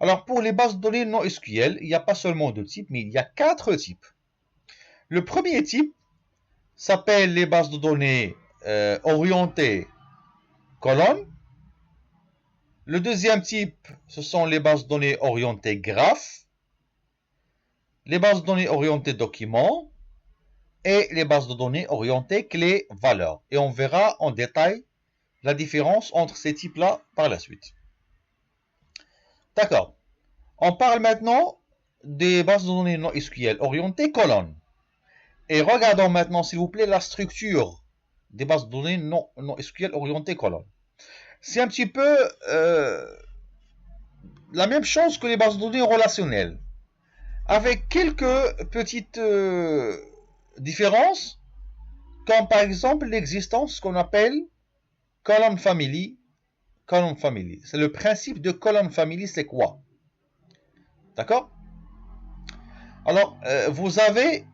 Alors, pour les bases de données non SQL, il n'y a pas seulement deux types, mais il y a quatre types. Le premier type s'appelle les bases de données orientées colonnes. Le deuxième type, ce sont les bases de données orientées graphes, les bases de données orientées documents et les bases de données orientées clés-valeurs. Et on verra en détail la différence entre ces types-là par la suite. D'accord. On parle maintenant des bases de données non SQL orientées colonnes. Et regardons maintenant, s'il vous plaît, la structure des bases de données non SQL orientées colonnes. C'est un petit peu la même chose que les bases de données relationnelles, avec quelques petites différences, comme par exemple l'existence qu'on appelle column family. Column family. C'est le principe de column family, c'est quoi? D'accord? Alors, vous avez,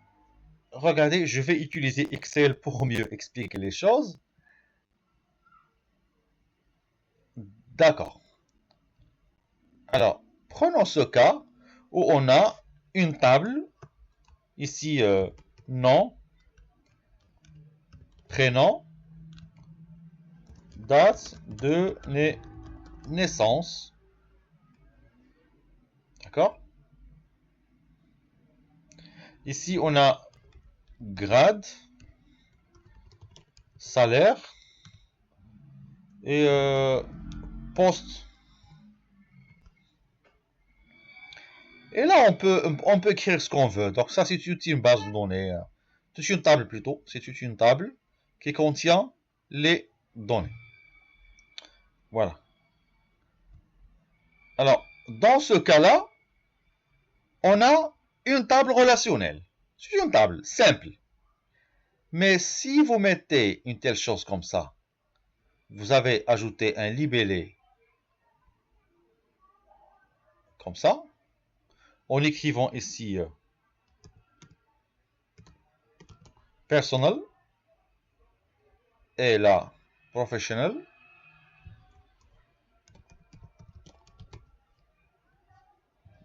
regardez, je vais utiliser Excel pour mieux expliquer les choses. D'accord. Alors, prenons ce cas où on a une table, ici nom, prénom, date de naissance. D'accord? Ici, on a grade, salaire et poste. Et là, on peut écrire ce qu'on veut. Donc ça, c'est une base de données. C'est une table plutôt. C'est une table qui contient les données. Voilà. Alors, dans ce cas-là, on a une table relationnelle. C'est une table simple. Mais si vous mettez une telle chose comme ça, vous avez ajouté un libellé comme ça, en écrivant ici personal et là professionnel.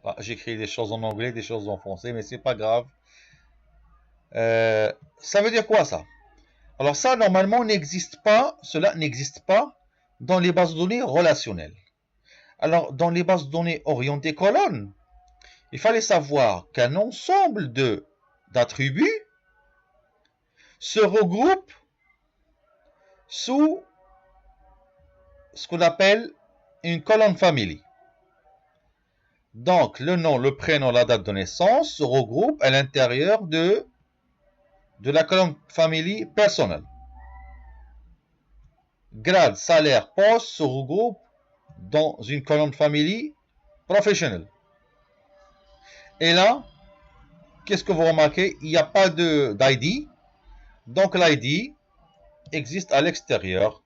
Ah, j'écris des choses en anglais, des choses en français, mais c'est pas grave. Ça veut dire quoi ça? Alors ça, normalement, n'existe pas, cela n'existe pas dans les bases de données relationnelles. Alors, dans les bases de données orientées colonnes, il fallait savoir qu'un ensemble d'attributs se regroupe sous ce qu'on appelle une colonne family. Donc, le nom, le prénom, la date de naissance se regroupent à l'intérieur de la colonne family personnelle. Grade, salaire, poste se regroupent dans une colonne family professionnelle. Et là, qu'est-ce que vous remarquez? Il n'y a pas d'ID. Donc l'ID existe à l'extérieur.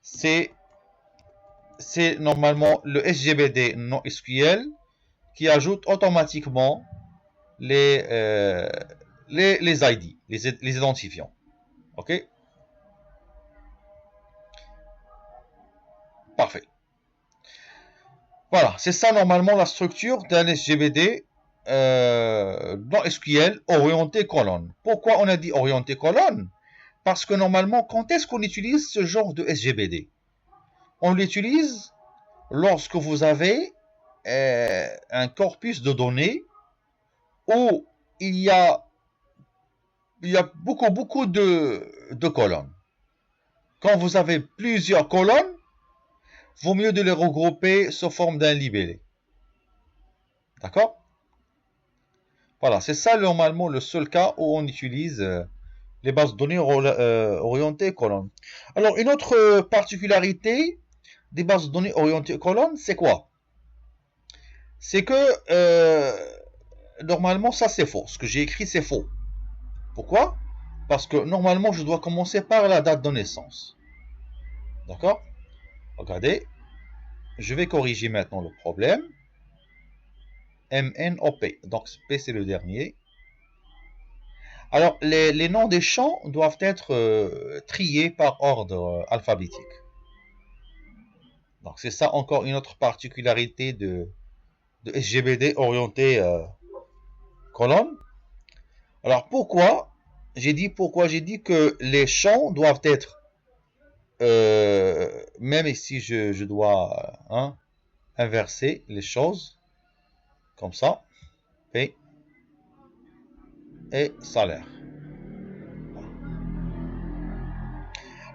C'est normalement le SGBD non SQL qui ajoute automatiquement les ID, les identifiants. Ok? Parfait. Voilà, c'est ça normalement la structure d'un SGBD dans SQL orienté colonne. Pourquoi on a dit orienté colonne? Parce que normalement, quand est-ce qu'on utilise ce genre de SGBD? On l'utilise lorsque vous avez un corpus de données où il y a beaucoup de colonnes. Quand vous avez plusieurs colonnes, vaut mieux de les regrouper sous forme d'un libellé. D'accord? Voilà, c'est ça normalement le seul cas où on utilise les bases de données orientées colonnes. Alors, une autre particularité des bases de données orientées colonnes, c'est quoi? C'est que normalement, ça c'est faux. Ce que j'ai écrit, c'est faux. Pourquoi? Parce que normalement, je dois commencer par la date de naissance. D'accord? Regardez, je vais corriger maintenant le problème. MNOP. Donc, P, c'est le dernier. Alors, les noms des champs doivent être triés par ordre alphabétique. Donc c'est ça encore une autre particularité de SGBD orienté colonne. Alors pourquoi j'ai dit que les champs doivent être, même ici je dois inverser les choses, comme ça, paie et salaire.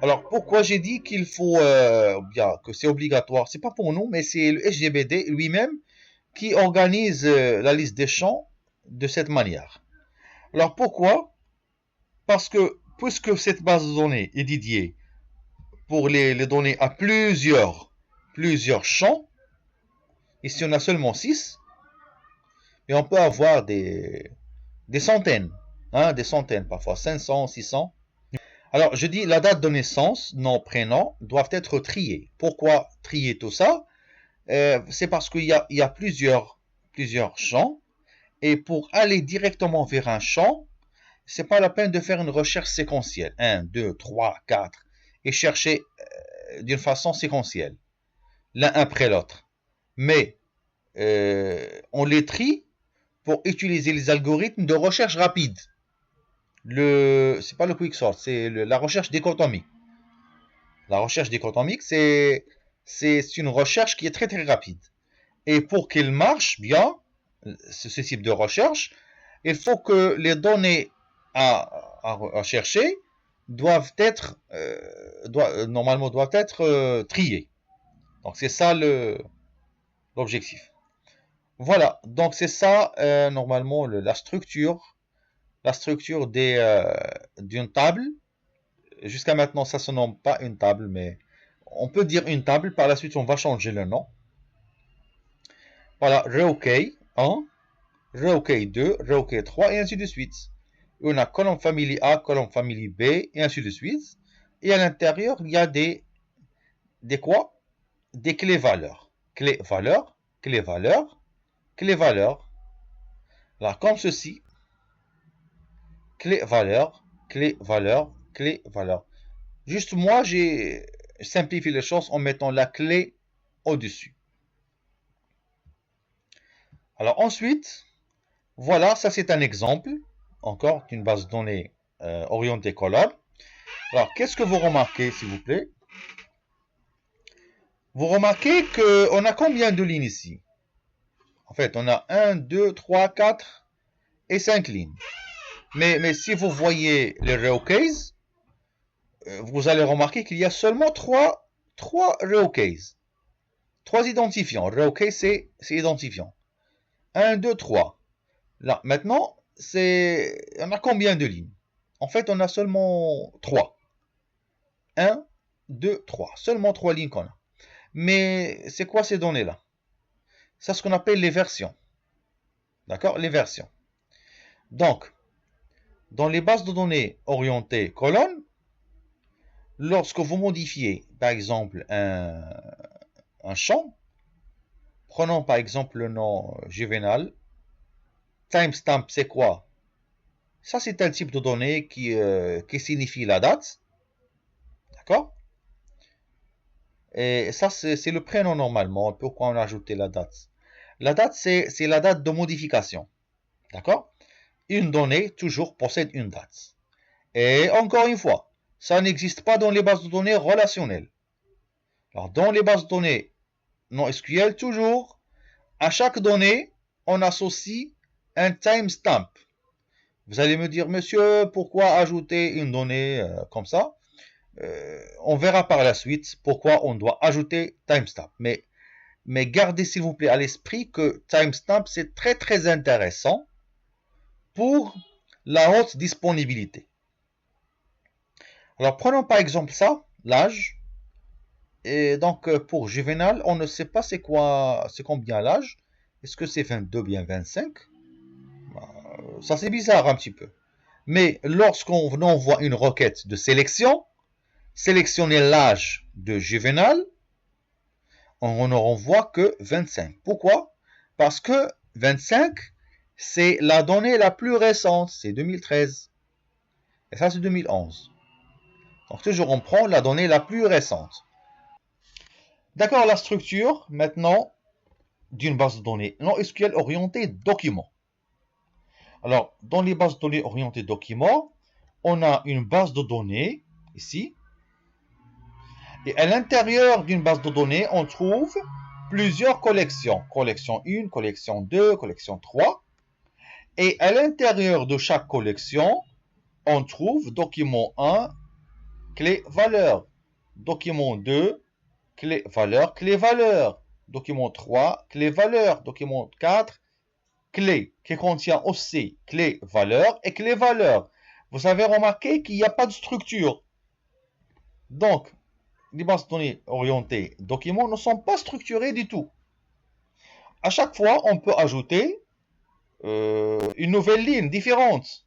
Alors pourquoi j'ai dit qu'il faut, bien que c'est obligatoire, c'est pas pour nous, mais c'est le SGBD lui-même qui organise la liste des champs de cette manière. Alors pourquoi? Parce que puisque cette base de données est dédiée pour les données à plusieurs champs, ici on a seulement 6, et on peut avoir des centaines, des centaines parfois, 500, 600. Alors je dis la date de naissance, nom, prénom doivent être triés. Pourquoi trier tout ça? C'est parce qu'il y a plusieurs champs, et pour aller directement vers un champ, c'est pas la peine de faire une recherche séquentielle. 1, 2, 3, 4, et chercher d'une façon séquentielle, l'un après l'autre. Mais on les trie pour utiliser les algorithmes de recherche rapide. C'est pas le quicksort, c'est la recherche dichotomique. La recherche dichotomique, c'est une recherche qui est très très rapide. Et pour qu'elle marche bien, ce type de recherche, il faut que les données à chercher doivent être normalement doivent être triées. Donc c'est ça l'objectif. Voilà, donc c'est ça normalement la structure d'une table. Jusqu'à maintenant, ça se nomme pas une table, mais on peut dire une table. Par la suite, on va changer le nom. Voilà, reOK 1, reOK 2, reOK 3, et ainsi de suite. On a colonne famille A, colonne famille B, et ainsi de suite. Et à l'intérieur, il y a des quoi? Des clés valeurs. Clés valeurs, clés valeurs, clés valeurs. Alors, comme ceci. Clé valeur, clé valeur, clé valeur. Juste moi, j'ai simplifié les choses en mettant la clé au-dessus. Alors ensuite, voilà, ça c'est un exemple, encore d'une base de données orientée colonne. Alors, qu'est-ce que vous remarquez, s'il vous plaît? Vous remarquez qu'on a combien de lignes ici? En fait, on a 1, 2, 3, 4 et 5 lignes. Mais si vous voyez les reOKs, vous allez remarquer qu'il y a seulement 3 reOKs. 3 identifiants. reOK, c'est identifiant. 1, 2, 3. Là, maintenant, on a combien de lignes? En fait, on a seulement 3. 1, 2, 3. Seulement 3 lignes qu'on a. Mais c'est quoi ces données-là? C'est ce qu'on appelle les versions. D'accord? Les versions. Donc, dans les bases de données orientées colonnes, lorsque vous modifiez, par exemple, un champ, prenons par exemple le nom Juvenal. Timestamp, c'est quoi? Ça, c'est un type de données qui signifie la date. D'accord? Et ça, c'est le prénom normalement. Pourquoi on a ajouté la date? La date, c'est la date de modification. D'accord? Une donnée, toujours, possède une date. Et encore une fois, ça n'existe pas dans les bases de données relationnelles. Alors, dans les bases de données non SQL, toujours, à chaque donnée, on associe un timestamp. Vous allez me dire, monsieur, pourquoi ajouter une donnée comme ça? On verra par la suite pourquoi on doit ajouter timestamp. Mais gardez s'il vous plaît à l'esprit que timestamp, c'est très très intéressant pour la haute disponibilité. Alors prenons par exemple ça, l'âge. Et donc pour Juvenal, on ne sait pas c'est combien l'âge. Est-ce que c'est 22 bien 25? Ça c'est bizarre un petit peu. Mais lorsqu'on envoie une requête de sélection, sélectionner l'âge de Juvenal, on ne renvoie que 25. Pourquoi? Parce que 25, c'est la donnée la plus récente, c'est 2013. Et ça, c'est 2011. Donc toujours, on prend la donnée la plus récente. D'accord, la structure maintenant d'une base de données non SQL orientée document. Alors, dans les bases de données orientées documents, on a une base de données ici. Et à l'intérieur d'une base de données, on trouve plusieurs collections. Collection 1, collection 2, collection 3. Et à l'intérieur de chaque collection, on trouve document 1, clé valeur. Document 2, clé valeur, clé valeur. Document 3, clé valeur. Document 4, clé qui contient aussi clé valeur et clé valeur. Vous avez remarqué qu'il n'y a pas de structure. Donc, les bases de données orientées documents ne sont pas structurées du tout. À chaque fois, on peut ajouter une nouvelle ligne différente.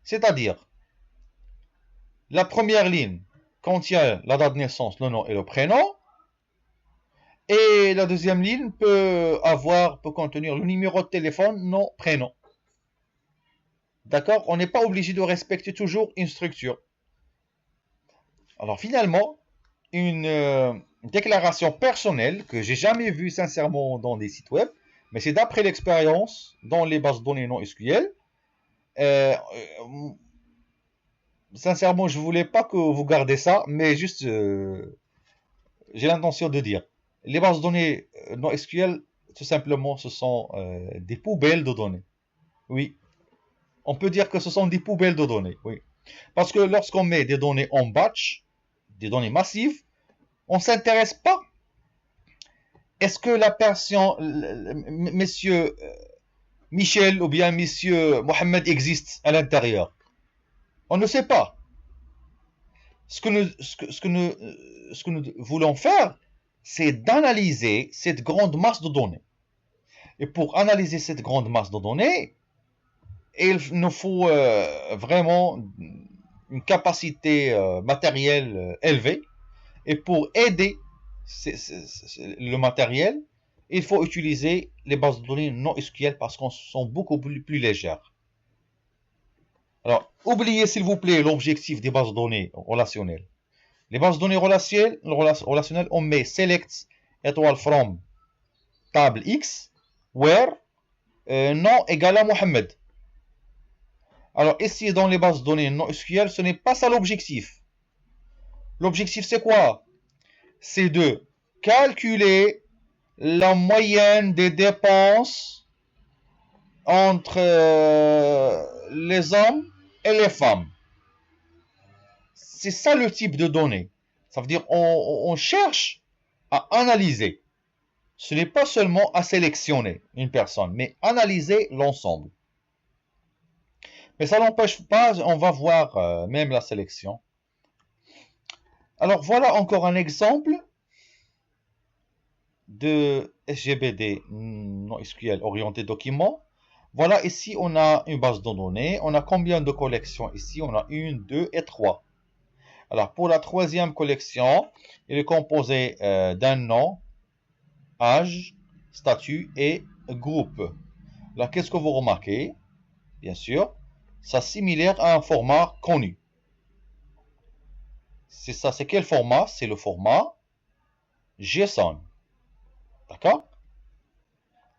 C'est-à-dire, la première ligne contient la date de naissance, le nom et le prénom. Et la deuxième ligne peut contenir le numéro de téléphone, nom, prénom. D'accord? On n'est pas obligé de respecter toujours une structure. Alors finalement, une déclaration personnelle que j'ai jamais vue sincèrement dans des sites web, mais c'est d'après l'expérience dans les bases de données non SQL. Sincèrement, je voulais pas que vous gardez ça, mais juste j'ai l'intention de dire. Les bases de données non SQL, tout simplement, ce sont des poubelles de données. Oui, on peut dire que ce sont des poubelles de données. Oui, parce que lorsqu'on met des données en batch, des données massives, on ne s'intéresse pas. Est-ce que la personne, monsieur Michel ou bien monsieur Mohamed existe à l'intérieur? On ne sait pas. Ce que nous voulons faire, c'est d'analyser cette grande masse de données. Et pour analyser cette grande masse de données, il nous faut vraiment une capacité matérielle élevée. Et pour aider le matériel, il faut utiliser les bases de données non SQL parce qu'elles sont beaucoup plus légères. Alors, oubliez s'il vous plaît l'objectif des bases de données relationnelles. Les bases de données relationnelles, on met select étoile from table X where nom égale à Mohamed. Alors ici dans les bases de données non SQL, ce n'est pas ça l'objectif. L'objectif c'est quoi? C'est de calculer la moyenne des dépenses entre les hommes et les femmes. C'est ça le type de données. Ça veut dire on cherche à analyser. Ce n'est pas seulement à sélectionner une personne, mais analyser l'ensemble. Mais ça n'empêche pas, on va voir même la sélection. Alors voilà encore un exemple de SGBD non SQL orienté document. Voilà, ici on a une base de données. On a combien de collections ici? On a 1, 2 et 3. Alors pour la troisième collection, il est composé d'un nom, âge, statut et groupe. Là, qu'est-ce que vous remarquez? Bien sûr, c'est similaire à un format connu. C'est ça, c'est quel format? C'est le format JSON. D'accord?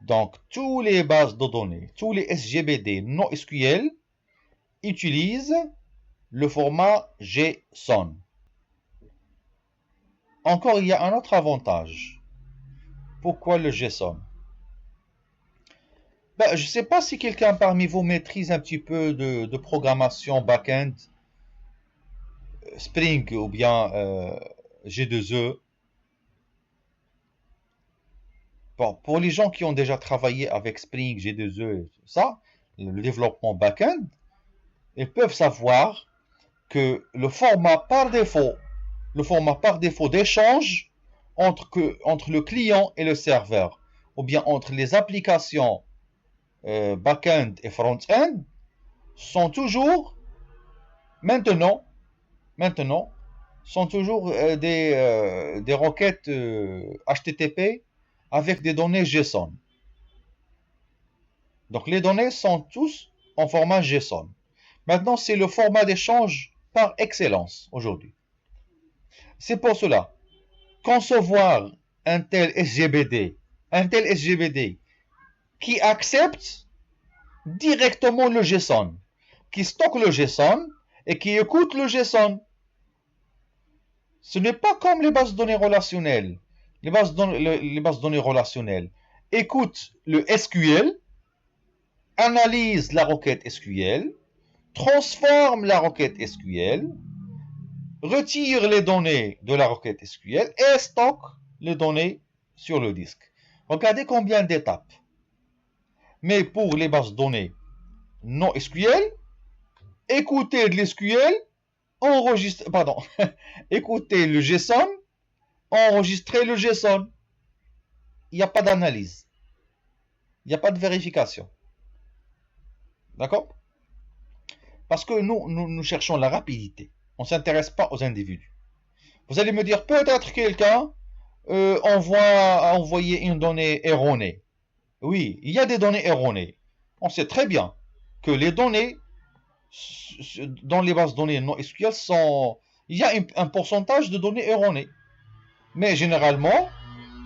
Donc, tous les bases de données, tous les SGBD non SQL utilisent le format JSON. Encore, il y a un autre avantage. Pourquoi le JSON? Je ne sais pas si quelqu'un parmi vous maîtrise un petit peu de programmation back-end, Spring ou bien G2E. Bon, pour les gens qui ont déjà travaillé avec Spring, G2E et tout ça, le développement back-end, ils peuvent savoir que le format par défaut d'échange entre le client et le serveur, ou bien entre les applications back-end et front-end, sont toujours maintenant sont toujours des requêtes HTTP avec des données JSON. Donc les données sont tous en format JSON. Maintenant, c'est le format d'échange par excellence aujourd'hui. C'est pour cela. concevoir un tel SGBD qui accepte directement le JSON, qui stocke le JSON et qui écoute le JSON. Ce n'est pas comme les bases de données relationnelles. Les bases de données relationnelles écoutent le SQL, analysent la requête SQL, transforment la requête SQL, retire les données de la requête SQL et stocke les données sur le disque. Regardez combien d'étapes. Mais pour les bases de données non SQL, écoutez de l'SQL, écoutez le JSON, enregistrez le JSON. Il n'y a pas d'analyse. Il n'y a pas de vérification. D'accord? Parce que nous cherchons la rapidité. On ne s'intéresse pas aux individus. Vous allez me dire, peut-être quelqu'un a envoyé une donnée erronée. Oui, il y a des données erronées. On sait très bien que les données dans les bases de données non SQL il y a un pourcentage de données erronées. Mais généralement,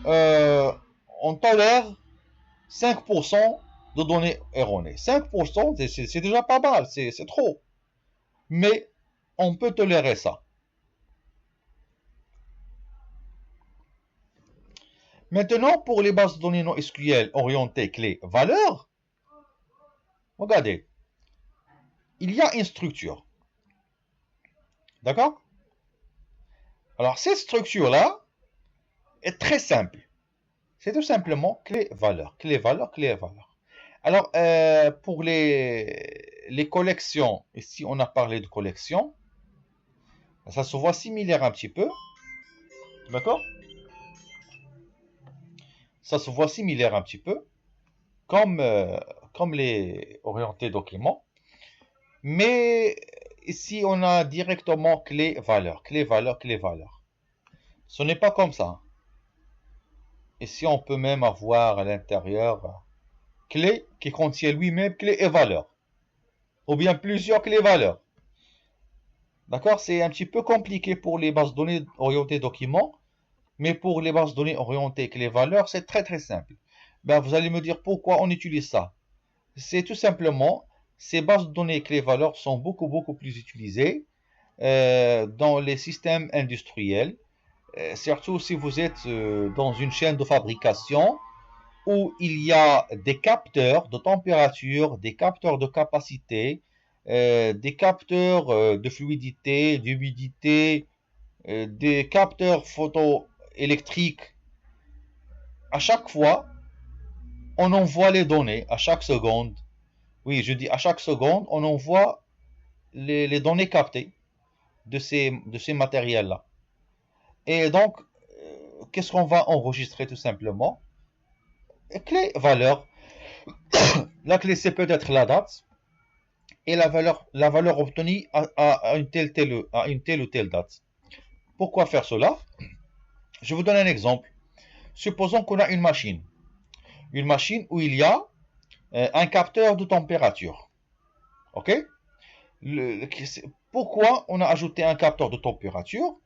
on tolère 5% de données erronées. 5%, c'est déjà pas mal, c'est trop. Mais on peut tolérer ça. Maintenant, pour les bases de données non SQL orientées clé-valeur, regardez, il y a une structure. D'accord? Alors, cette structure-là est très simple. C'est tout simplement clé-valeur, clé-valeur, clé-valeur. Alors, pour les collections, ici on a parlé de collections, ça se voit similaire un petit peu. D'accord? Ça se voit similaire un petit peu, comme les orientés documents. Mais ici, on a directement clé-valeur, clé-valeur, clé-valeur. Ce n'est pas comme ça. Ici, on peut même avoir à l'intérieur clé qui contient lui-même clé et valeur. Ou bien plusieurs clés-valeurs. D'accord? C'est un petit peu compliqué pour les bases de données orientées documents. Mais pour les bases de données orientées clés-valeurs, c'est très très simple. Ben, vous allez me dire pourquoi on utilise ça. C'est tout simplement, ces bases de données clés-valeurs sont beaucoup plus utilisées dans les systèmes industriels, surtout si vous êtes dans une chaîne de fabrication où il y a des capteurs de température, des capteurs de capacité, des capteurs de fluidité, d'humidité, des capteurs photoélectriques. À chaque fois, on envoie les données à chaque seconde. Oui, je dis à chaque seconde, on envoie les données captées de ces matériels-là. Et donc, qu'est-ce qu'on va enregistrer tout simplement? Clé valeur. La clé, c'est peut-être la date et la valeur obtenue à une telle ou telle date. Pourquoi faire cela? Je vous donne un exemple. Supposons qu'on a une machine où il y a un capteur de température. Ok? Pourquoi on a ajouté un capteur de température?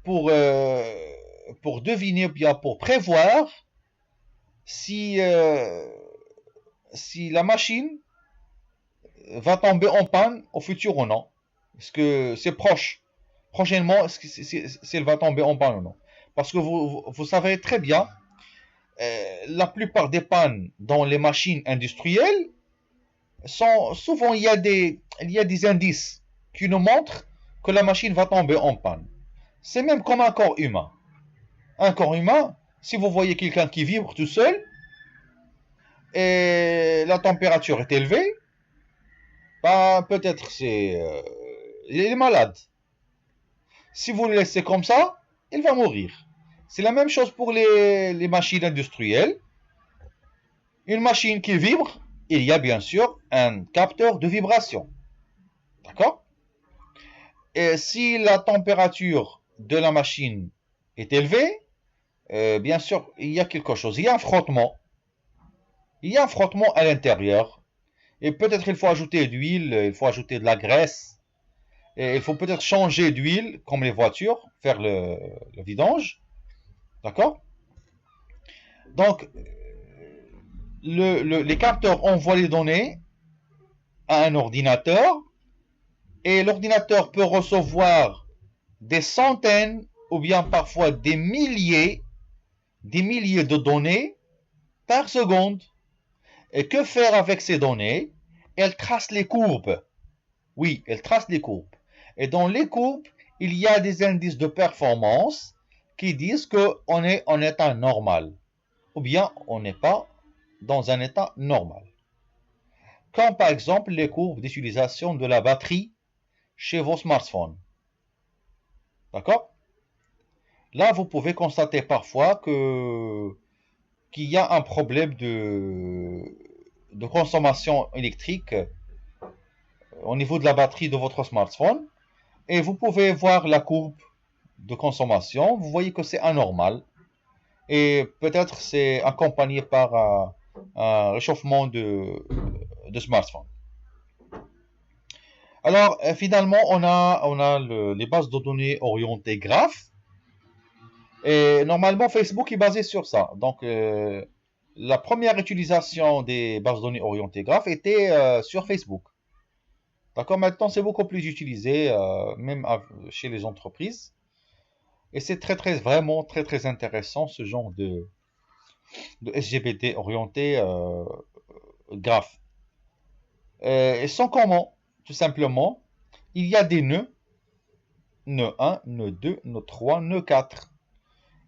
Pour deviner, bien pour prévoir si la machine va tomber en panne au futur ou non. Est-ce que c'est prochainement, si elle va tomber en panne ou non? Parce que vous savez très bien, la plupart des pannes dans les machines industrielles sont souvent il y a des indices qui nous montrent que la machine va tomber en panne. C'est même comme un corps humain. Un corps humain, si vous voyez quelqu'un qui vibre tout seul et la température est élevée, bah, peut-être il est malade. Si vous le laissez comme ça, il va mourir. C'est la même chose pour les machines industrielles. Une machine qui vibre, il y a bien sûr un capteur de vibration. D'accord? Et si la température de la machine est élevée, bien sûr, il y a quelque chose. Il y a un frottement. Il y a un frottement à l'intérieur. Et peut-être il faut ajouter de l'huile, il faut ajouter de la graisse. Et il faut peut-être changer d'huile, comme les voitures, faire le vidange. D'accord? Donc, les capteurs envoient les données à un ordinateur et l'ordinateur peut recevoir des centaines ou bien parfois des milliers de données par seconde. Et que faire avec ces données? Elle trace les courbes. Oui, elle trace les courbes. Et dans les courbes, il y a des indices de performance qui disent qu'on est en état normal ou bien on n'est pas dans un état normal. Comme par exemple les courbes d'utilisation de la batterie chez vos smartphones. D'accord? Là, vous pouvez constater parfois qu'il y a un problème de consommation électrique au niveau de la batterie de votre smartphone et vous pouvez voir la courbe de consommation. Vous voyez que c'est anormal et peut-être c'est accompagné par un réchauffement de smartphone. Alors, finalement, on a les bases de données orientées graphes. Et normalement, Facebook est basé sur ça. Donc, la première utilisation des bases de données orientées graphes était sur Facebook. D'accord? Maintenant, c'est beaucoup plus utilisé, même chez les entreprises. Et c'est vraiment très intéressant ce genre de SGBD orienté graphe. Ils sont comment? Tout simplement, il y a des nœuds, nœud 1, nœud 2, nœud 3, nœud 4.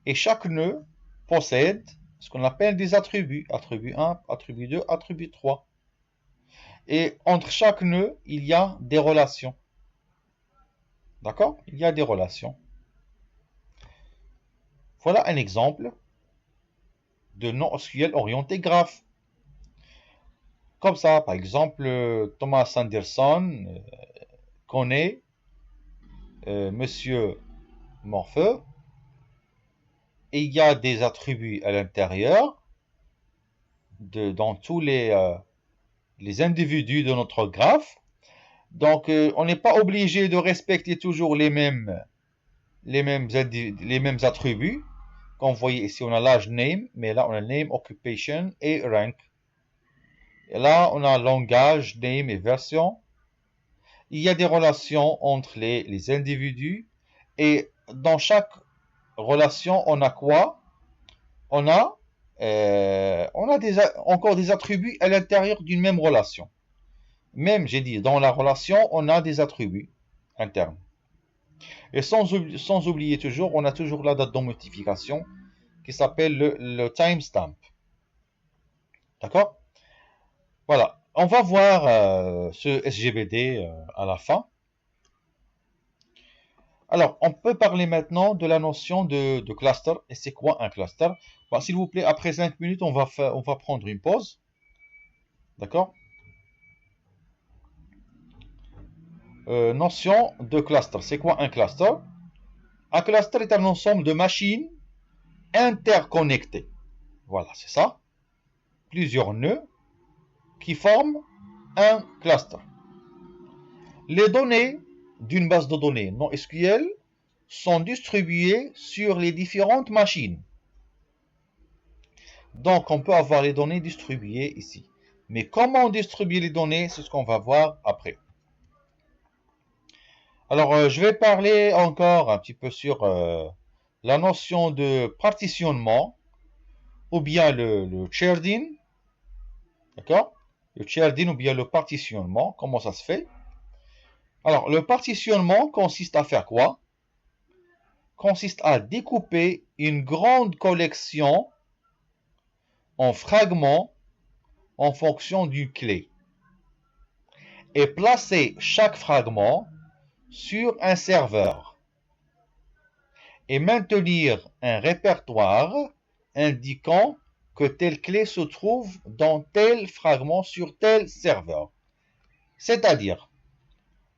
Et chaque nœud possède ce qu'on appelle des attributs. Attribut 1, attribut 2, attribut 3. Et entre chaque nœud, il y a des relations. D'accord? Il y a des relations. Voilà un exemple de NoSQL orienté graphe. Comme ça, par exemple, Thomas Anderson connaît Monsieur Morpheu et il y a des attributs à l'intérieur dans tous les individus de notre graphe. Donc, on n'est pas obligé de respecter toujours les mêmes attributs. Comme vous voyez ici, on a l'âge name, mais là, on a name, occupation et rank. Et là, on a langage, name et version. Il y a des relations entre les individus. Et dans chaque relation, on a quoi? On a encore des attributs à l'intérieur d'une même relation. Même, j'ai dit, dans la relation, on a des attributs internes. Et sans oublier toujours, on a toujours la date de notification qui s'appelle le timestamp. D'accord? Voilà. On va voir ce SGBD à la fin. Alors, on peut parler maintenant de la notion de cluster. Et c'est quoi un cluster? Bon, s'il vous plaît, après 5 minutes, on va prendre une pause. D'accord? Notion de cluster. C'est quoi un cluster? Un cluster est un ensemble de machines interconnectées. Voilà, c'est ça. Plusieurs nœuds qui forment un cluster. Les données d'une base de données non SQL sont distribuées sur les différentes machines. Donc, on peut avoir les données distribuées ici. Mais comment distribuer les données, c'est ce qu'on va voir après. Alors, je vais parler encore un petit peu sur la notion de partitionnement ou bien le sharding. D'accord? Le sharding ou bien le partitionnement, comment ça se fait? Alors, le partitionnement consiste à faire quoi? Consiste à découper une grande collection en fragments en fonction d'une clé et placer chaque fragment sur un serveur et maintenir un répertoire indiquant que telle clé se trouve dans tel fragment sur tel serveur. C'est-à-dire,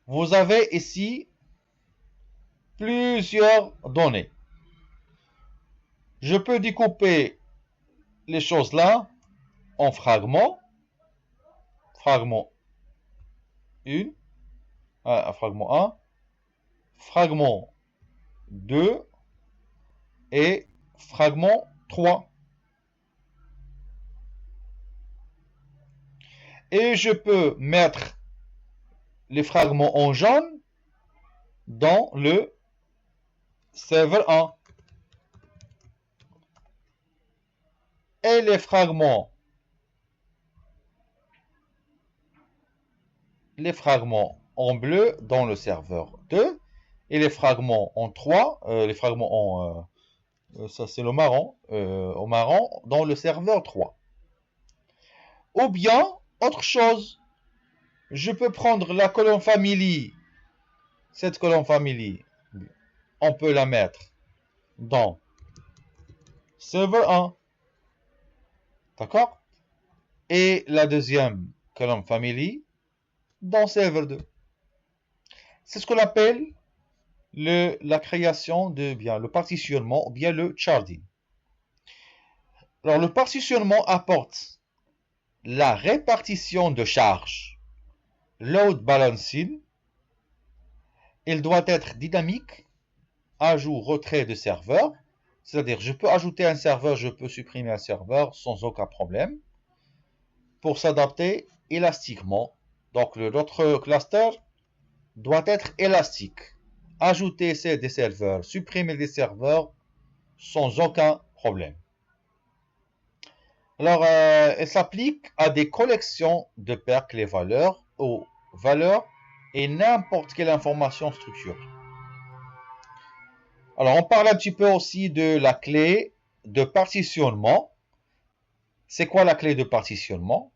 vous avez ici plusieurs données. Je peux découper les choses là en fragments. Fragment 1, fragment 1, fragment 2 et fragment 3. Et je peux mettre les fragments en jaune dans le serveur 1. Et les fragments en bleu dans le serveur 2 et les fragments en 3, les fragments en ça c'est le marron, au marron dans le serveur 3. Ou bien autre chose, je peux prendre la colonne family, cette colonne family, on peut la mettre dans serveur 1, d'accord? Et la deuxième colonne family dans serveur 2. C'est ce qu'on appelle la création de bien le partitionnement ou bien le sharding. Alors le partitionnement apporte la répartition de charges, load balancing. Il doit être dynamique, ajout, retrait de serveur, c'est-à-dire je peux ajouter un serveur, je peux supprimer un serveur sans aucun problème, pour s'adapter élastiquement. Donc notre cluster doit être élastique. Ajouter des serveurs, supprimer des serveurs sans aucun problème. Alors, elle s'applique à des collections de paires clés valeurs aux valeurs et n'importe quelle information structurée. Alors, on parle un petit peu aussi de la clé de partitionnement. C'est quoi la clé de partitionnement?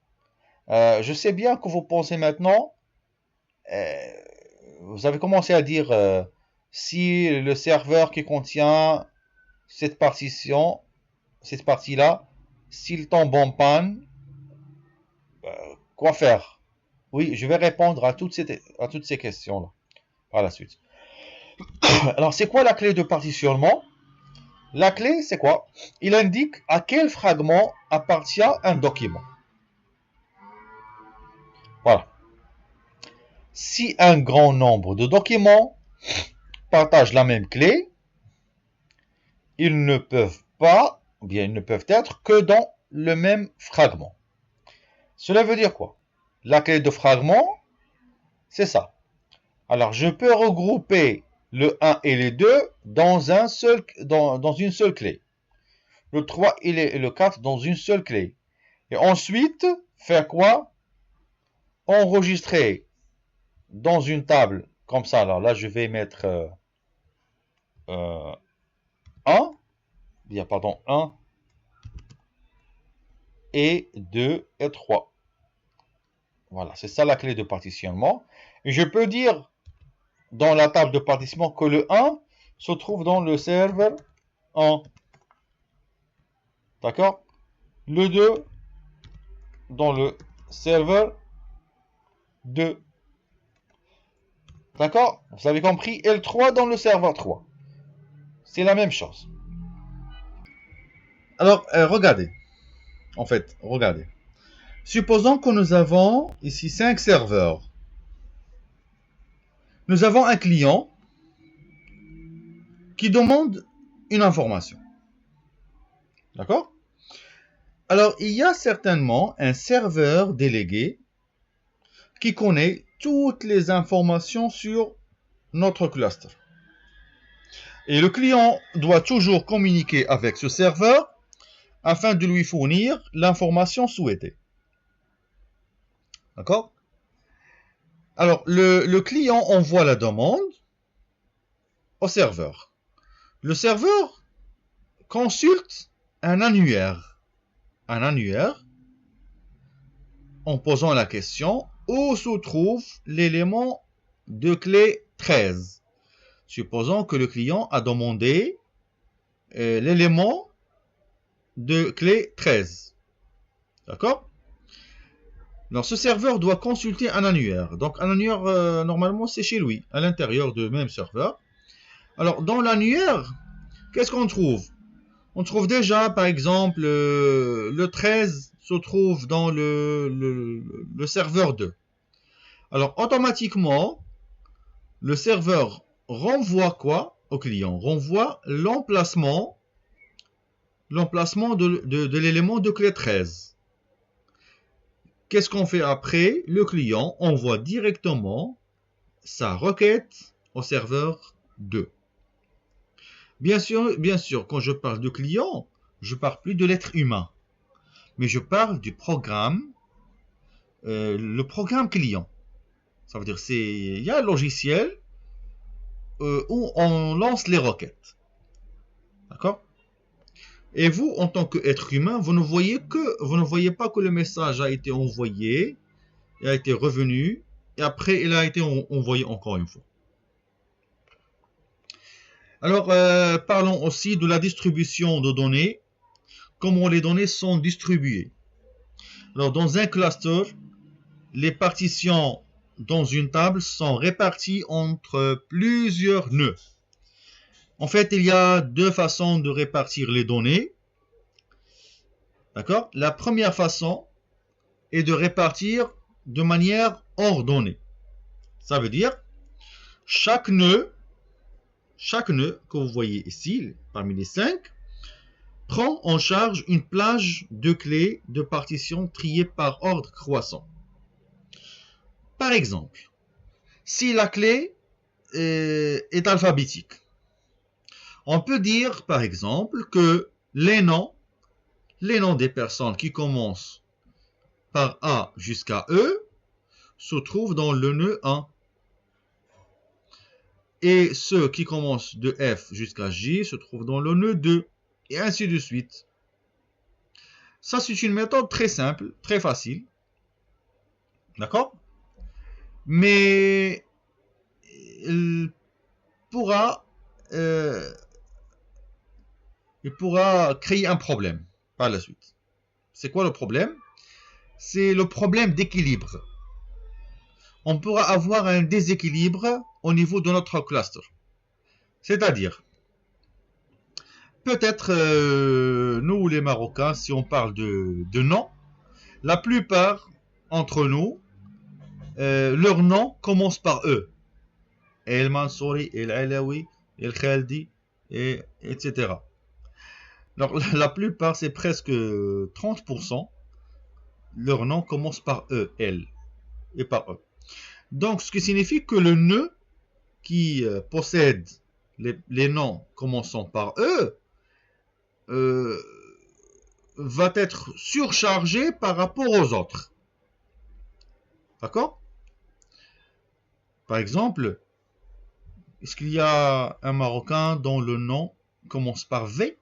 Je sais bien que vous pensez maintenant, vous avez commencé à dire si le serveur qui contient cette partition, cette partie-là, s'il tombe en panne, quoi faire? Oui, je vais répondre à toutes ces questions-là par la suite. Alors, c'est quoi la clé de partitionnement? La clé, c'est quoi? Il indique à quel fragment appartient un document. Voilà. Si un grand nombre de documents partagent la même clé, ils ne peuvent être que dans le même fragment. Cela veut dire quoi? La clé de fragment, c'est ça. Alors, je peux regrouper le 1 et le 2 dans une seule clé. Le 3 et le 4 dans une seule clé. Et ensuite, faire quoi? Enregistrer dans une table comme ça. Alors là, je vais mettre 1, 1 et 2 et 3. Voilà, c'est ça la clé de partitionnement. Et je peux dire dans la table de partitionnement que le 1 se trouve dans le serveur 1. D'accord? Le 2 dans le serveur 2. D'accord? Vous avez compris? Et le 3 dans le serveur 3. C'est la même chose. Alors, regardez. Regardez. Supposons que nous avons ici 5 serveurs. Nous avons un client qui demande une information. D'accord? Alors, il y a certainement un serveur délégué qui connaît toutes les informations sur notre cluster. Et le client doit toujours communiquer avec ce serveur afin de lui fournir l'information souhaitée. D'accord? Alors, le client envoie la demande au serveur. Le serveur consulte un annuaire. Un annuaire en posant la question où se trouve l'élément de clé 13. Supposons que le client a demandé l'élément de clé 13. D'accord? Alors, ce serveur doit consulter un annuaire. Donc, un annuaire, normalement, c'est chez lui, à l'intérieur du même serveur. Alors, dans l'annuaire, qu'est-ce qu'on trouve? On trouve déjà, par exemple, le 13 se trouve dans le serveur 2. Alors, automatiquement, le serveur renvoie quoi au client? Renvoie l'emplacement de l'élément de clé 13. Qu'est-ce qu'on fait après? Le client envoie directement sa requête au serveur 2. Bien sûr, quand je parle de client, je ne parle plus de l'être humain, mais je parle du programme, le programme client. Ça veut dire il y a un logiciel où on lance les requêtes. D'accord? Et vous, en tant qu'être humain, vous ne voyez pas que le message a été envoyé, il a été revenu, et après il a été envoyé encore une fois. Alors, parlons aussi de la distribution de données, comment les données sont distribuées. Alors, dans un cluster, les partitions dans une table sont réparties entre plusieurs nœuds. En fait, il y a deux façons de répartir les données. D'accord? La première façon est de répartir de manière ordonnée. Ça veut dire, chaque nœud que vous voyez ici, parmi les 5, prend en charge une plage de clés de partition triées par ordre croissant. Par exemple, si la clé est alphabétique, on peut dire par exemple que les noms des personnes qui commencent par A jusqu'à E se trouvent dans le nœud 1. Et ceux qui commencent de F jusqu'à J se trouvent dans le nœud 2. Et ainsi de suite. Ça, c'est une méthode très simple, très facile. D'accord? Mais il pourra créer un problème par la suite. C'est quoi le problème? C'est le problème d'équilibre. On pourra avoir un déséquilibre au niveau de notre cluster. C'est-à-dire, peut-être nous les Marocains, si on parle de noms, la plupart entre nous, leurs noms commencent par E. El Mansouri, El Alaoui, El Khaldi, etc. Alors, la plupart, c'est presque 30%, leur nom commence par E, L, et par E. Donc, ce qui signifie que le nœud qui possède les noms commençant par E va être surchargé par rapport aux autres. D'accord? Par exemple, est-ce qu'il y a un Marocain dont le nom commence par V?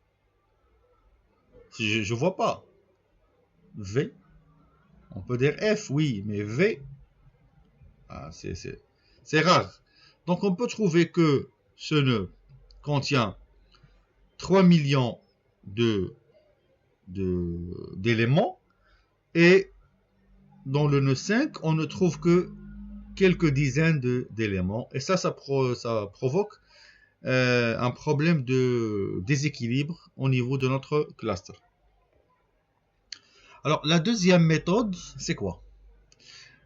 Je ne vois pas. V. On peut dire F, oui, mais V, c'est rare. Donc on peut trouver que ce nœud contient 3 millions d'éléments et dans le nœud 5, on ne trouve que quelques dizaines d'éléments. Et ça provoque un problème de déséquilibre au niveau de notre cluster. Alors, la deuxième méthode, c'est quoi?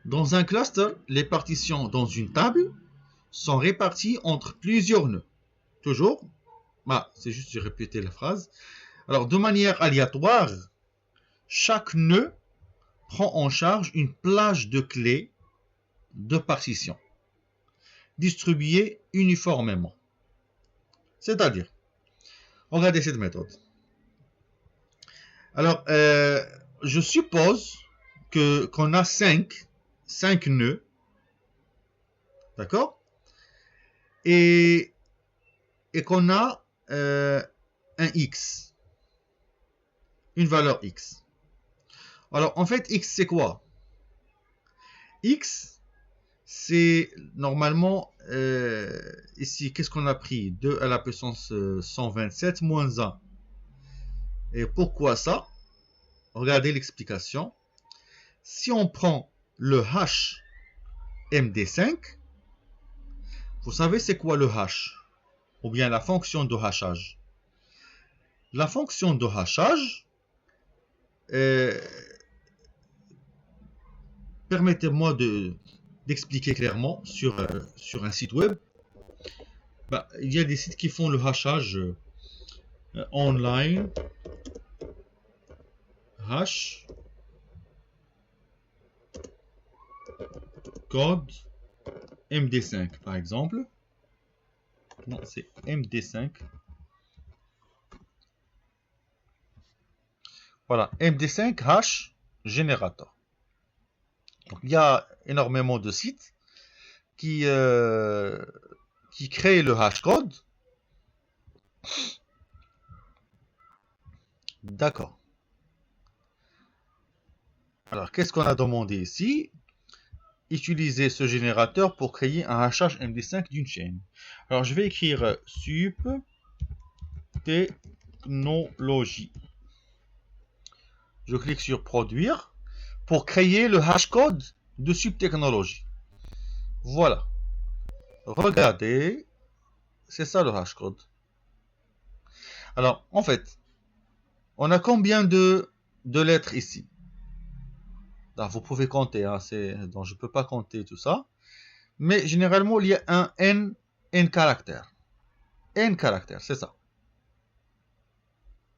Dans un cluster, les partitions dans une table sont réparties entre plusieurs nœuds. Toujours, c'est juste de répéter la phrase. Alors, de manière aléatoire, chaque nœud prend en charge une plage de clés de partition, distribuée uniformément. C'est-à-dire, regardez cette méthode. Alors, je suppose qu'on a 5 nœuds, d'accord? Et qu'on a un X, une valeur X. Alors, en fait, X, c'est quoi? X, c'est normalement, ici, qu'est-ce qu'on a pris? 2 à la puissance 127 moins 1. Et pourquoi ça? Regardez l'explication. Si on prend le hash MD5, vous savez c'est quoi le hash? Ou bien la fonction de hachage. La fonction de hachage, permettez-moi d'expliquer clairement sur un site web. Bah, il y a des sites qui font le hachage online, hash, code, MD5 par exemple. Non, c'est MD5. Voilà, MD5 hash générateur. Donc, il y a énormément de sites qui créent le hashcode. D'accord. Alors, qu'est-ce qu'on a demandé ici? Utiliser ce générateur pour créer un hachage MD5 d'une chaîne. Alors, je vais écrire sup technologie. Je clique sur produire pour créer le hashcode de sup technologie. Voilà. Regardez, c'est ça le hashcode. Alors, en fait, on a combien de lettres ici? Alors, vous pouvez compter, hein, donc je ne peux pas compter tout ça. Mais généralement, il y a un N caractères. N caractères, c'est ça.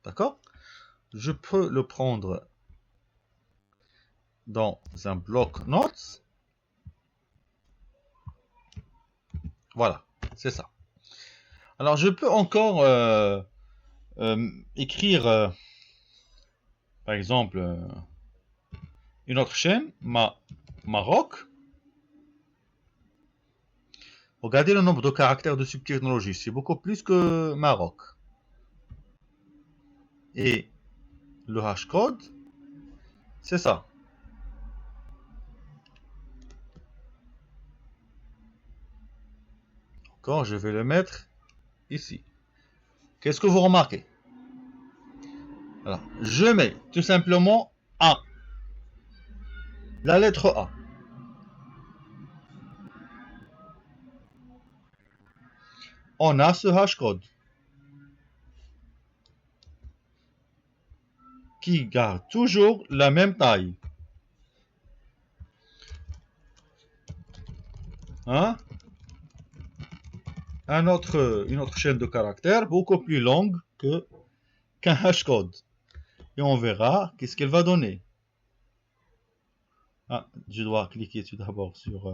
D'accord? Je peux le prendre dans un bloc notes. Voilà, c'est ça. Alors, je peux encore écrire, par exemple, une autre chaîne, Maroc. Regardez le nombre de caractères de subtechnologie, c'est beaucoup plus que Maroc. Et le hashcode, c'est ça. Encore, je vais le mettre ici. Qu'est-ce que vous remarquez? Alors, je mets tout simplement A. La lettre A. On a ce hashcode qui garde toujours la même taille. Hein? Une autre chaîne de caractères beaucoup plus longue qu'un hashcode. Et on verra qu'est-ce qu'elle va donner. Ah, je dois cliquer tout d'abord sur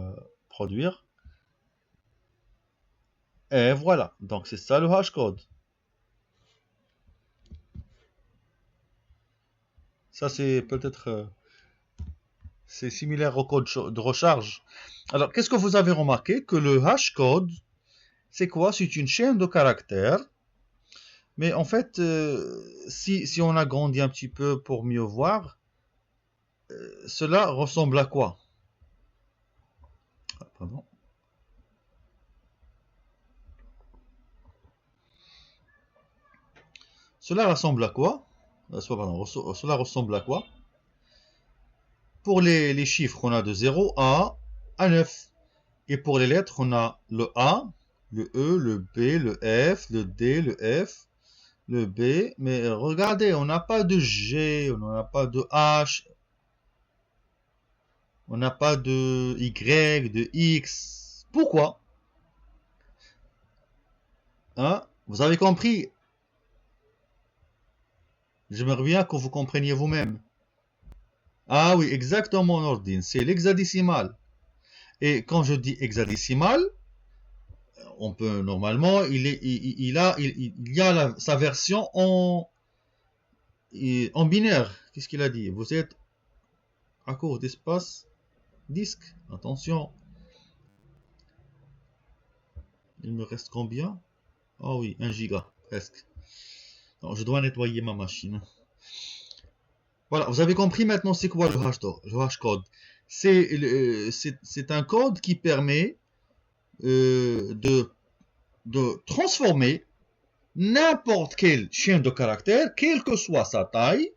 produire. Et voilà, donc c'est ça le hashcode. Ça c'est peut-être c'est similaire au code de recharge. Alors qu'est-ce que vous avez remarqué? Que le hashcode, c'est quoi? C'est une chaîne de caractères. Mais en fait, si on agrandit un petit peu pour mieux voir, cela ressemble à quoi? Pardon. Cela ressemble à quoi? Cela ressemble à quoi? Pour les chiffres, on a de 0 à 9. Et pour les lettres, on a le A, le E, le B, le F, le D, le F, le B. Mais regardez, on n'a pas de G, on n'a pas de H, on n'a pas de Y, de X. Pourquoi? Hein? Vous avez compris? J'aimerais bien que vous compreniez vous-même. Ah oui, exactement, Nordine. C'est l'hexadécimal. Et quand je dis hexadécimal, on peut normalement, il y a sa version en binaire. Qu'est-ce qu'il a dit? Vous êtes à court d'espace disque. Attention. Il me reste combien? Ah oui, 1 giga, presque. Donc, je dois nettoyer ma machine. Voilà, vous avez compris maintenant c'est quoi le hashcode. C'est un code qui permet de transformer n'importe quelle chaîne de caractères, quelle que soit sa taille,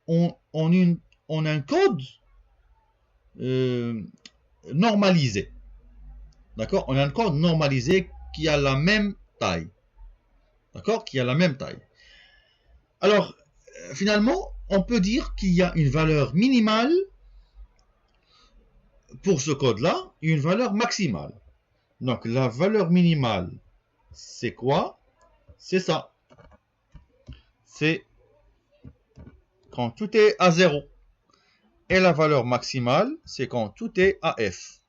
en un code normalisé. D'accord? On a un code normalisé qui a la même taille. D'accord? Qui a la même taille. Alors, finalement, on peut dire qu'il y a une valeur minimale pour ce code-là et une valeur maximale. Donc, la valeur minimale c'est quoi? C'est ça. C'est quand tout est à 0. Et la valeur maximale, c'est quand tout est à f.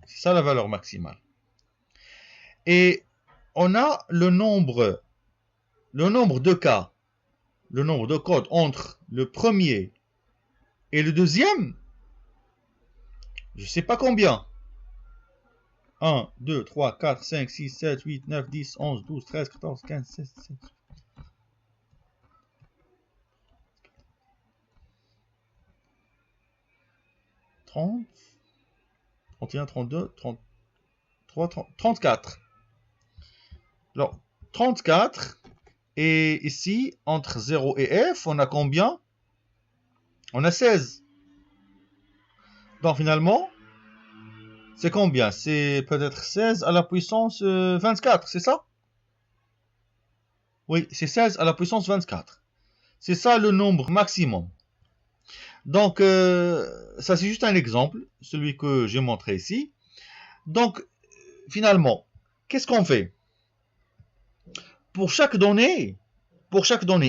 C'est ça la valeur maximale. Et on a le nombre de cas, le nombre de codes entre le premier et le deuxième. Je ne sais pas combien. 1, 2, 3, 4, 5, 6, 7, 8, 9, 10, 11, 12, 13, 14, 15, 16, 17. 30, 31, 32, 33, 34. Alors, 34. Et ici, entre 0 et f, on a combien? On a 16. Donc finalement, c'est combien? C'est peut-être 16 à la puissance 24, c'est ça? Oui, c'est 16 à la puissance 24. C'est ça le nombre maximum. Donc, ça c'est juste un exemple, celui que j'ai montré ici. Donc, finalement, qu'est-ce qu'on fait? Pour chaque donnée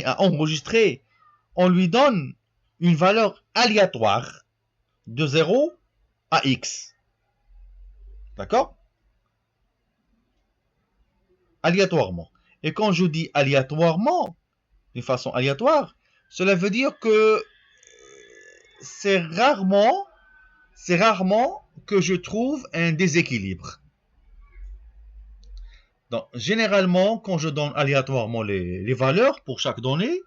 à enregistrer, on lui donne une valeur aléatoire de 0 à x. D'accord? Aléatoirement. Et quand je dis aléatoirement, d'une façon aléatoire, cela veut dire que c'est rarement que je trouve un déséquilibre. Donc, généralement, quand je donne aléatoirement les valeurs pour chaque donnée,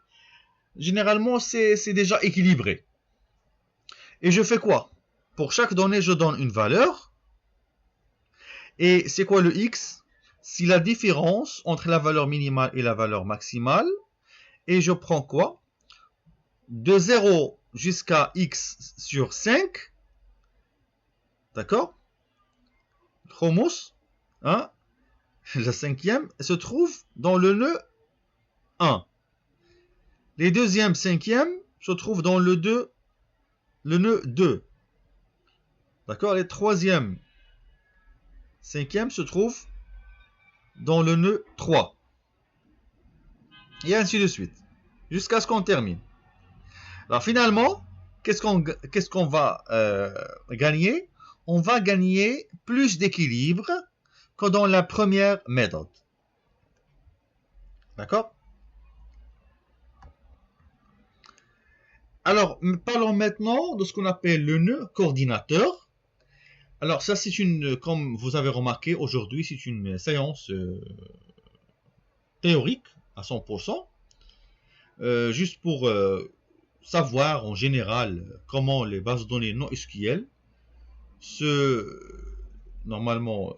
généralement, c'est déjà équilibré. Et je fais quoi? Pour chaque donnée, je donne une valeur. Et c'est quoi le x? C'est la différence entre la valeur minimale et la valeur maximale. Et je prends quoi? De 0 jusqu'à x sur 5. D'accord? Chromos, hein? La cinquième se trouve dans le nœud 1. Les deuxièmes, cinquièmes se trouvent dans le nœud 2. D'accord? Les troisièmes, cinquièmes se trouvent dans le nœud 3. Et ainsi de suite. Jusqu'à ce qu'on termine. Alors finalement, qu'est-ce qu'on va gagner? On va gagner plus d'équilibre que dans la première méthode. D'accord? Alors, parlons maintenant de ce qu'on appelle le nœud coordinateur. Alors ça, c'est comme vous avez remarqué aujourd'hui, c'est une séance théorique à 100%. Juste pour savoir en général comment les bases de données non SQL normalement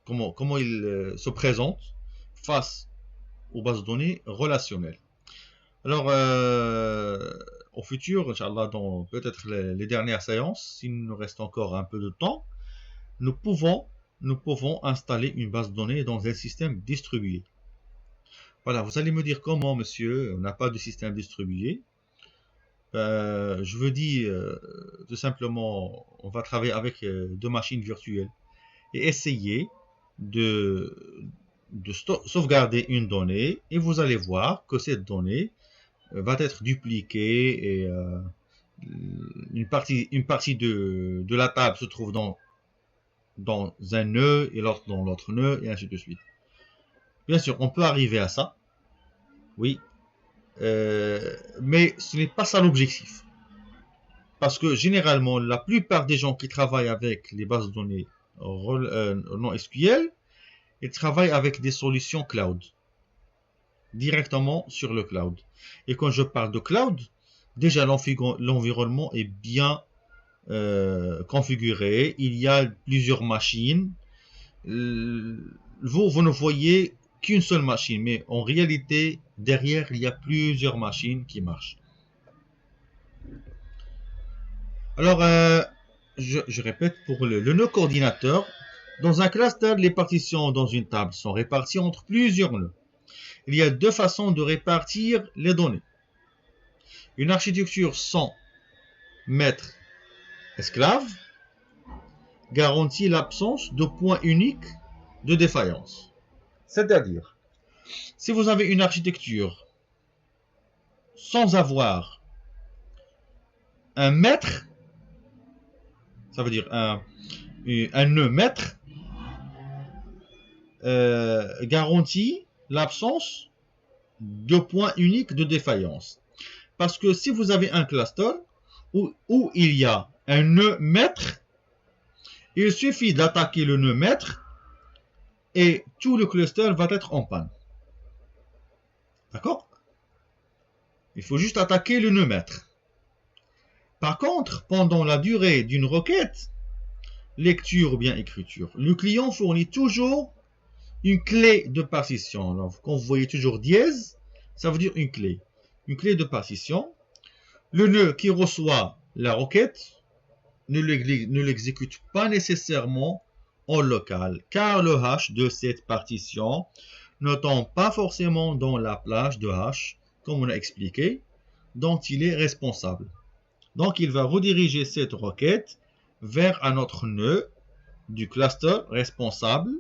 comment ils se présentent face aux bases de données relationnelles. Alors au futur, Inch'Allah, dans peut-être les dernières séances, s'il nous reste encore un peu de temps, nous pouvons installer une base de données dans un système distribué. Voilà, vous allez me dire comment, monsieur, on n'a pas de système distribué. Je veux dire, tout simplement, on va travailler avec deux machines virtuelles et essayer de sauvegarder une donnée, et vous allez voir que cette donnée va être dupliquée et une partie de la table se trouve dans un nœud et l'autre dans l'autre nœud, et ainsi de suite. Bien sûr, on peut arriver à ça, oui, mais ce n'est pas ça l'objectif. Parce que généralement, la plupart des gens qui travaillent avec les bases de données non SQL, ils travaillent avec des solutions cloud, directement sur le cloud. Et quand je parle de cloud, déjà l'environnement est bien configuré, il y a plusieurs machines. Vous ne voyez qu'une seule machine, mais en réalité, derrière, il y a plusieurs machines qui marchent. Alors, je répète, pour le nœud coordinateur, dans un cluster, les partitions dans une table sont réparties entre plusieurs nœuds. Il y a deux façons de répartir les données. Une architecture sans maître-esclave garantit l'absence de points uniques de défaillance. C'est-à-dire, si vous avez une architecture sans avoir un maître, ça veut dire un nœud maître, garantit l'absence de points uniques de défaillance. Parce que si vous avez un cluster où il y a un nœud maître, il suffit d'attaquer le nœud maître et tout le cluster va être en panne. D'accord? Il faut juste attaquer le nœud maître. Par contre, pendant la durée d'une requête, lecture ou bien écriture, le client fournit toujours une clé de partition. Alors, quand vous voyez toujours dièse, ça veut dire une clé de partition. Le nœud qui reçoit la requête ne l'exécute pas nécessairement en local, car le hash de cette partition ne tombe pas forcément dans la plage de hash, comme on a expliqué, dont il est responsable. Donc, il va rediriger cette requête vers un autre nœud du cluster responsable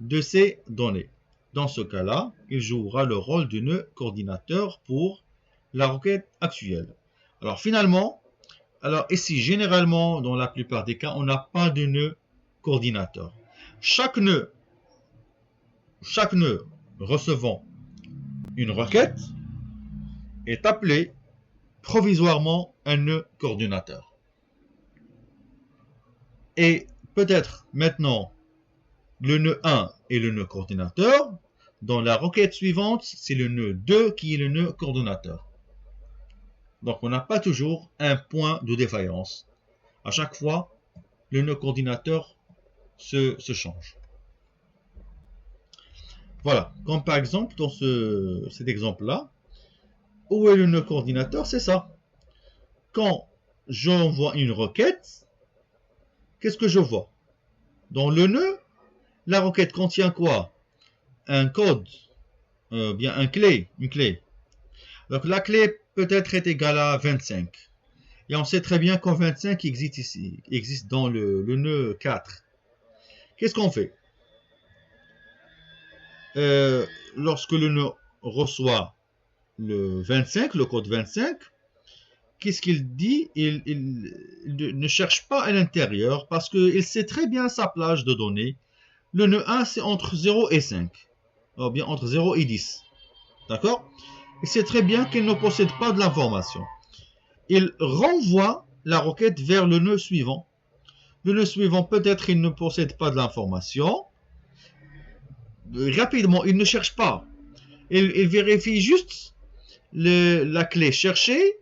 de ces données. Dans ce cas-là, il jouera le rôle de nœud coordinateur pour la requête actuelle. Alors finalement, ici, généralement, dans la plupart des cas, on n'a pas de nœud coordinateur. Chaque nœud recevant une requête est appelé provisoirement un nœud coordinateur. Et peut-être maintenant, le nœud 1 est le nœud coordinateur. Dans la requête suivante, c'est le nœud 2 qui est le nœud coordinateur. Donc on n'a pas toujours un point de défaillance. À chaque fois, le nœud coordinateur se change. Voilà, comme par exemple dans cet exemple-là, où est le nœud coordinateur? C'est ça. Quand j'envoie une requête, qu'est-ce que je vois? Dans le nœud, la requête contient quoi? Un code, bien une clé. Donc la clé peut-être est égale à 25. Et on sait très bien qu'en 25 existe ici, existe dans le nœud 4. Qu'est-ce qu'on fait? Lorsque le nœud reçoit le 25, le code 25, qu'est-ce qu'il dit? Il ne cherche pas à l'intérieur parce qu'il sait très bien sa plage de données. Le nœud 1, c'est entre 0 et 5. Ou bien entre 0 et 10. D'accord? Il sait très bien qu'il ne possède pas de l'information. Il renvoie la requête vers le nœud suivant. Le nœud suivant, peut-être il ne possède pas de l'information. Rapidement, il ne cherche pas. Il vérifie juste la clé cherchée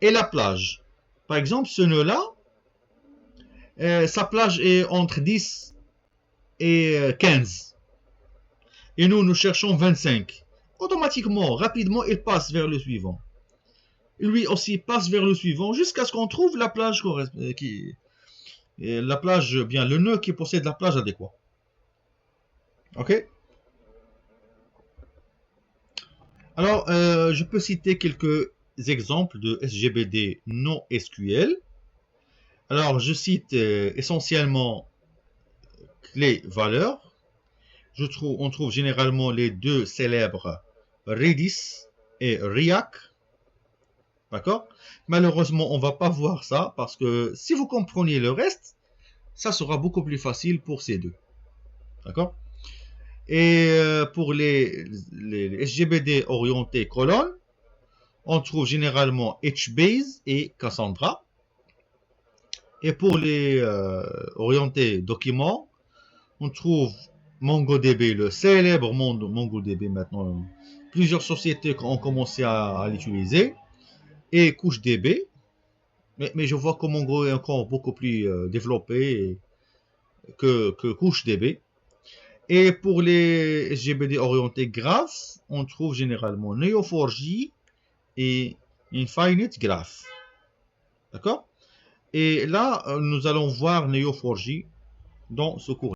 et la plage. Par exemple, ce nœud-là, sa plage est entre 10 et 15. Et nous cherchons 25. Automatiquement, rapidement, il passe vers le suivant. Lui aussi passe vers le suivant jusqu'à ce qu'on trouve la plage le nœud qui possède la plage adéquate. Ok? Alors, je peux citer quelques exemples de SGBD non SQL. Alors, je cite essentiellement les valeurs. On trouve généralement les deux célèbres Redis et Riak. D'accord? Malheureusement, on ne va pas voir ça parce que si vous comprenez le reste, ça sera beaucoup plus facile pour ces deux. D'accord? Et pour les SGBD orientés colonnes, on trouve généralement HBase et Cassandra. Et pour les orientés documents, on trouve MongoDB, le célèbre MongoDB maintenant. Plusieurs sociétés ont commencé à l'utiliser. Et CouchDB. Mais je vois que Mongo est encore beaucoup plus développé que CouchDB. Et pour les SGBD orientés graphes, on trouve généralement Neo4j et Infinite Graph. D'accord? Et là, nous allons voir Neo4j dans ce cours.